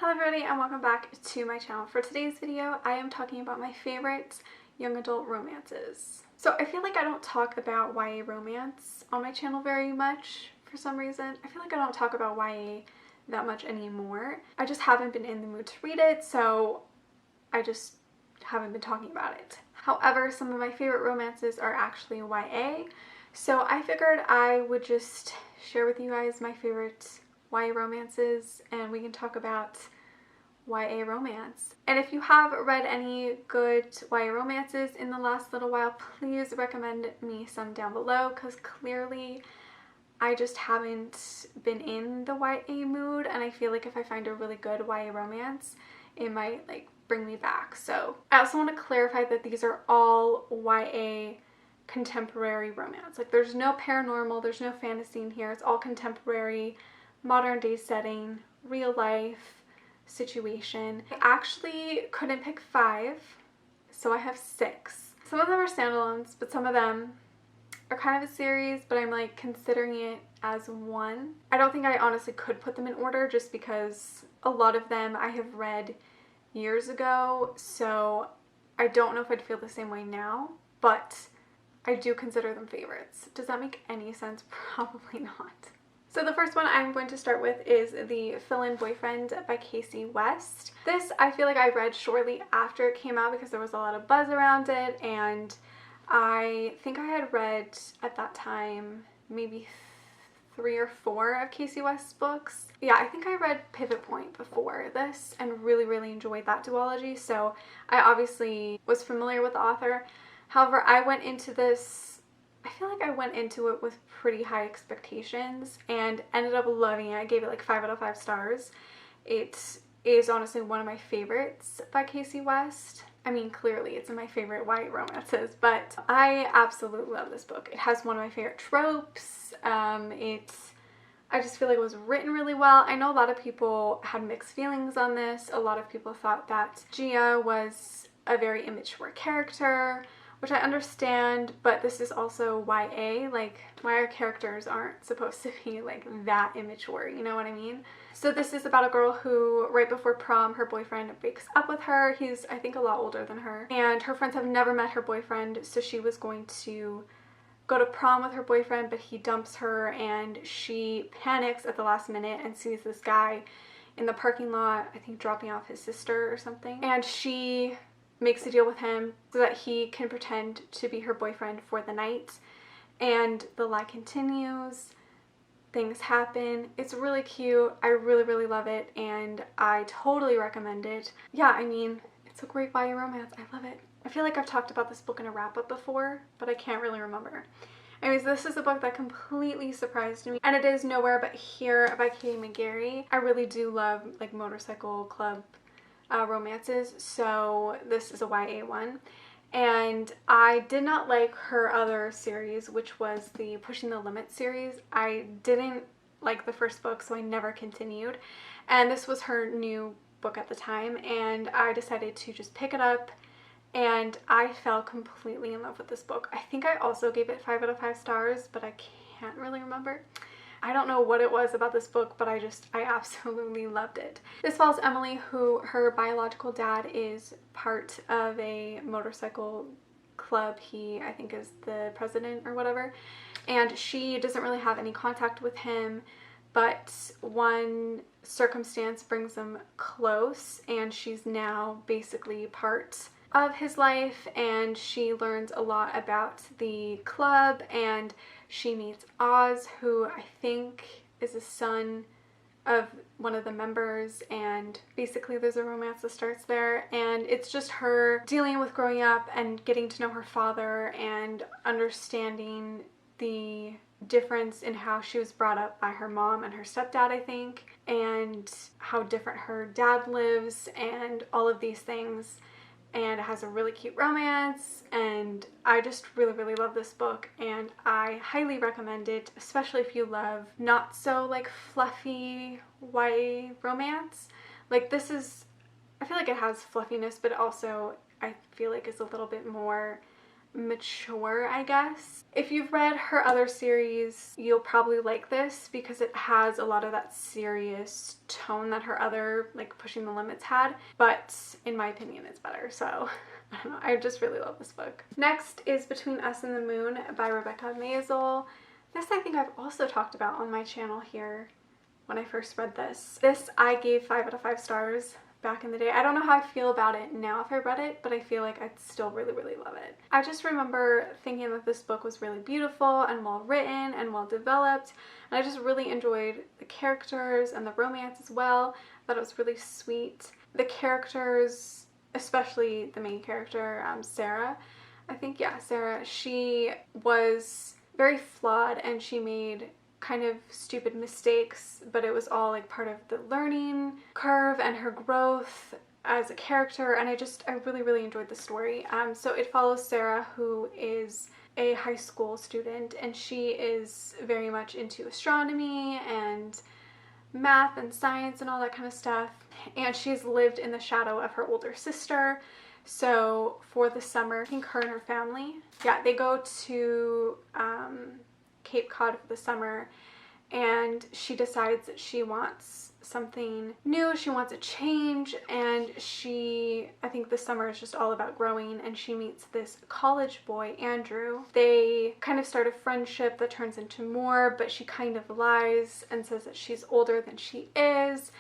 Hello everybody and welcome back to my channel. For today's video, I am talking about my favorite young adult romances. So I feel like I don't talk about YA romance on my channel very much for some reason. I feel like I don't talk about YA that much anymore. I just haven't been in the mood to read it, so I just haven't been talking about it. However, some of my favorite romances are actually YA, so I figured I would just share with you guys my favorite YA romances and we can talk about YA romance. And if you have read any good YA romances in the last little while, please recommend me some down below, because clearly I just haven't been in the YA mood, and I feel like if I find a really good YA romance, it might like bring me back. So I also want to clarify that these are all YA contemporary romance. Like there's no paranormal, there's no fantasy in here. It's all contemporary, modern day setting, real life situation. I actually couldn't pick 5, so I have 6. Some of them are standalones, but some of them are kind of a series, but I'm like considering it as one. I don't think I honestly could put them in order just because a lot of them I have read years ago, so I don't know if I'd feel the same way now, but I do consider them favorites. Does that make any sense? Probably not. So the first one I'm going to start with is The Fill-In Boyfriend by Kasie West. This I feel like I read shortly after it came out because there was a lot of buzz around it, and I think I had read at that time maybe 3 or 4 of Kasie West's books. Yeah, I think I read Pivot Point before this and really enjoyed that duology, so I obviously was familiar with the author. However, I went into this, I feel like I went into it with pretty high expectations and ended up loving it. I gave it like 5 out of 5 stars. It is honestly one of my favorites by Kasie West. I mean, clearly it's in my favorite YA romances, but I absolutely love this book. It has one of my favorite tropes. I just feel like it was written really well. I know a lot of people had mixed feelings on this. A lot of people thought that Gia was a very immature character, which I understand, but this is also YA. Like, YA characters aren't supposed to be like that immature, you know what I mean? So this is about a girl who, right before prom, her boyfriend breaks up with her. He's, I think, a lot older than her, and her friends have never met her boyfriend, so she was going to go to prom with her boyfriend, but he dumps her, and she panics at the last minute and sees this guy in the parking lot, I think dropping off his sister or something, and she makes a deal with him so that he can pretend to be her boyfriend for the night, and the lie continues. Things happen. It's really cute. I really love it, and I totally recommend it. Yeah, I mean, it's a great YA romance. I love it. I feel like I've talked about this book in a wrap-up before, but I can't really remember. Anyways, this is a book that completely surprised me, and it is Nowhere But Here by Katie McGarry. I really do love like motorcycle club romances, so this is a YA one. And I did not like her other series, which was the Pushing the Limit series. I didn't like the first book, so I never continued. And this was her new book at the time, and I decided to just pick it up, and I fell completely in love with this book. I think I also gave it 5 out of 5 stars, but I can't really remember. I don't know what it was about this book, but I absolutely loved it. This follows Emily, who her biological dad is part of a motorcycle club. He, I think, is the president or whatever, and she doesn't really have any contact with him, but one circumstance brings them close, and she's now basically part of his life, and she learns a lot about the club, and she meets Oz, who I think is a son of one of the members, and basically there's a romance that starts there, and it's just her dealing with growing up and getting to know her father and understanding the difference in how she was brought up by her mom and her stepdad, I think, and how different her dad lives and all of these things. And it has a really cute romance, and I just really love this book, and I highly recommend it, especially if you love not so like fluffy YA romance. Like this is, I feel like it has fluffiness, but also I feel like it's a little bit more mature, I guess. If you've read her other series, you'll probably like this because it has a lot of that serious tone that her other, like, Pushing the Limits had, but in my opinion it's better, so I don't know, I just really love this book. Next is Between Us and the Moon by Rebecca Maisel. This I think I've also talked about on my channel here when I first read this. This I gave 5 out of 5 stars back in the day. I don't know how I feel about it now if I read it, but I feel like I'd still really, really love it. I just remember thinking that this book was really beautiful and well written and well developed, and I just really enjoyed the characters and the romance as well. I thought it was really sweet. The characters, especially the main character, Sarah, I think, yeah, Sarah, she was very flawed and she made kind of stupid mistakes, but it was all like part of the learning curve and her growth as a character, and I really, really enjoyed the story. So it follows Sarah, who is a high school student, and she is very much into astronomy and math and science and all that kind of stuff, and she's lived in the shadow of her older sister. So for the summer, I think her and her family, yeah, they go to Cape Cod for the summer, and she decides that she wants something new, she wants a change, and I think the summer is just all about growing, and she meets this college boy, Andrew. They kind of start a friendship that turns into more, but she kind of lies and says that she's older than she is,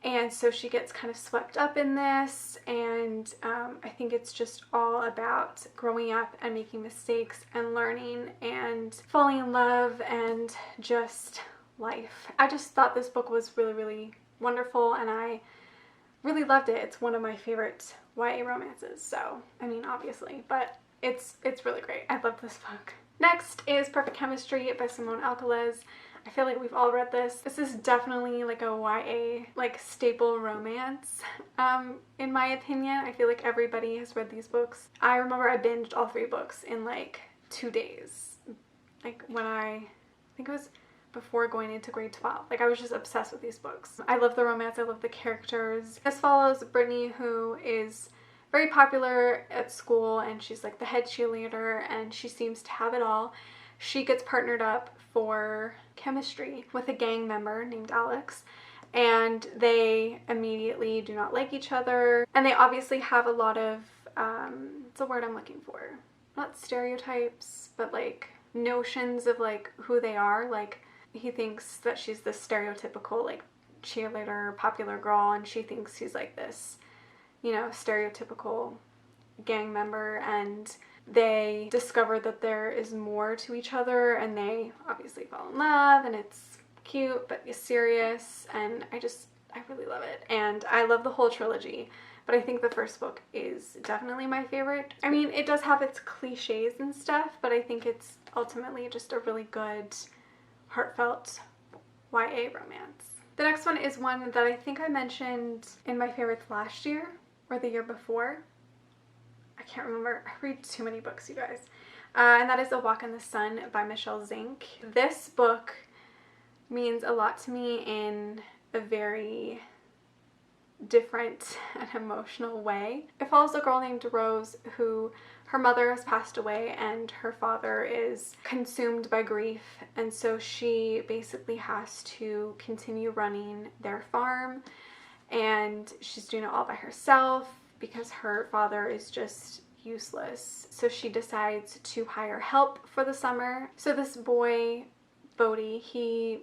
and so she gets kind of swept up in this, and I think it's just all about growing up and making mistakes and learning and falling in love and just life. I just thought this book was really, really wonderful, and I really loved it. It's one of my favorite YA romances, so, I mean, obviously, but it's really great. I love this book. Next is Perfect Chemistry by Simone Alcalez. I feel like we've all read this. This is definitely like a YA, like, staple romance, in my opinion. I feel like everybody has read these books. I remember I binged all 3 books in like 2 days. Like when I think it was before going into grade 12. Like I was just obsessed with these books. I love the romance, I love the characters. This follows Brittany, who is very popular at school, and she's like the head cheerleader, and she seems to have it all. She gets partnered up for chemistry with a gang member named Alex, and they immediately do not like each other, and they obviously have a lot of what's the word I'm looking for, not stereotypes, but like notions of like who they are. Like he thinks that she's this stereotypical like cheerleader popular girl, and she thinks he's like this, you know, stereotypical gang member, and they discover that there is more to each other, and they obviously fall in love, and it's cute but serious, and I really love it. And I love the whole trilogy, but I think the first book is definitely my favorite. I mean, it does have its cliches and stuff, but I think it's ultimately just a really good, heartfelt YA romance. The next one is one that I think I mentioned in my favorites last year or the year before. I can't remember. I read too many books, you guys. And that is A Walk in the Sun by Michelle Zink. This book means a lot to me in a very different and emotional way. It follows a girl named Rose who, her mother has passed away and her father is consumed by grief, and so she basically has to continue running their farm, and she's doing it all by herself because her father is just useless. So she decides to hire help for the summer. So this boy, Bodhi, he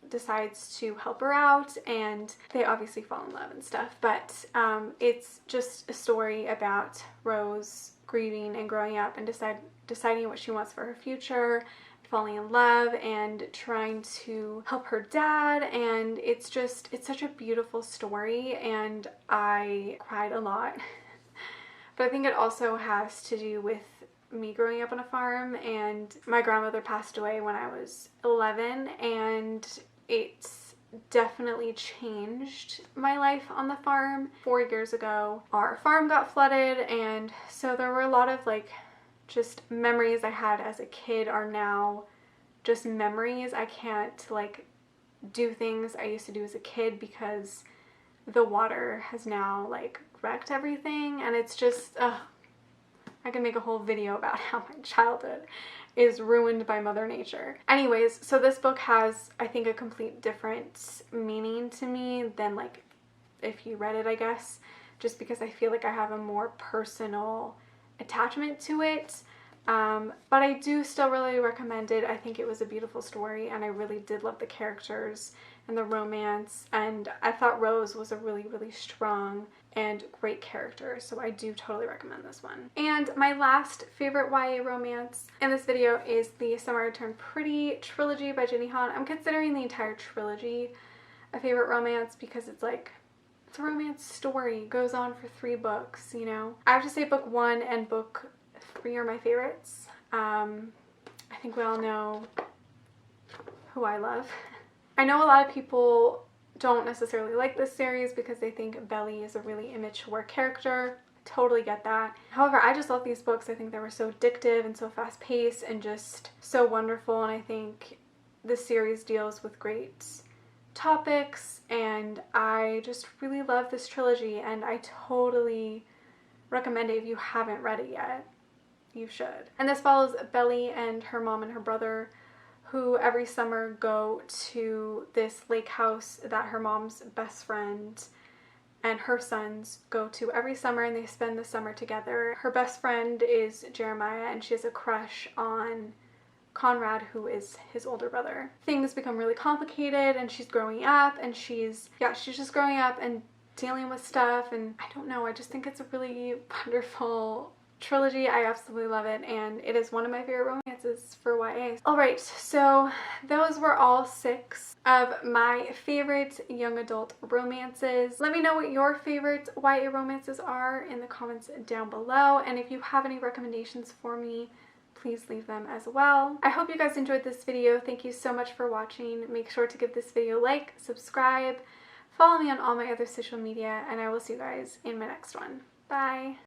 decides to help her out, and they obviously fall in love and stuff, but it's just a story about Rose grieving and growing up and deciding what she wants for her future, falling in love, and trying to help her dad, and it's such a beautiful story, and I cried a lot. But I think it also has to do with me growing up on a farm, and my grandmother passed away when I was 11, and it's definitely changed my life on the farm. 4 years ago, our farm got flooded, and so there were a lot of like just memories I had as a kid are now just memories. I can't like do things I used to do as a kid because the water has now like wrecked everything, and it's just I can make a whole video about how my childhood is ruined by Mother Nature. Anyways, so this book has, I think, a complete different meaning to me than like if you read it, I guess, just because I feel like I have a more personal attachment to it. But I do still really recommend it. I think it was a beautiful story, and I really did love the characters and the romance, and I thought Rose was a really, really strong and great character, so I do totally recommend this one. And my last favorite YA romance in this video is the Summer I Turned Pretty trilogy by Jenny Han. I'm considering the entire trilogy a favorite romance because it's like, it's a romance story. It goes on for 3 books, you know? I have to say book 1 and book 3 are my favorites. I think we all know who I love. I know a lot of people don't necessarily like this series because they think Belly is a really immature character. Totally get that. However, I just love these books. I think they were so addictive and so fast-paced and just so wonderful, and I think this series deals with great topics, and I just really love this trilogy, and I totally recommend it. If you haven't read it yet, you should. And this follows Belly and her mom and her brother, who every summer go to this lake house that her mom's best friend and her sons go to every summer, and they spend the summer together. Her best friend is Jeremiah, and she has a crush on Conrad, who is his older brother. Things become really complicated, and she's growing up, and she's just growing up and dealing with stuff, and I don't know, I just think it's a really wonderful trilogy. I absolutely love it, and it is one of my favorite romances for YA. Alright, so those were all 6 of my favorite young adult romances. Let me know what your favorite YA romances are in the comments down below, and if you have any recommendations for me, please leave them as well. I hope you guys enjoyed this video. Thank you so much for watching. Make sure to give this video a like, subscribe, follow me on all my other social media, and I will see you guys in my next one. Bye!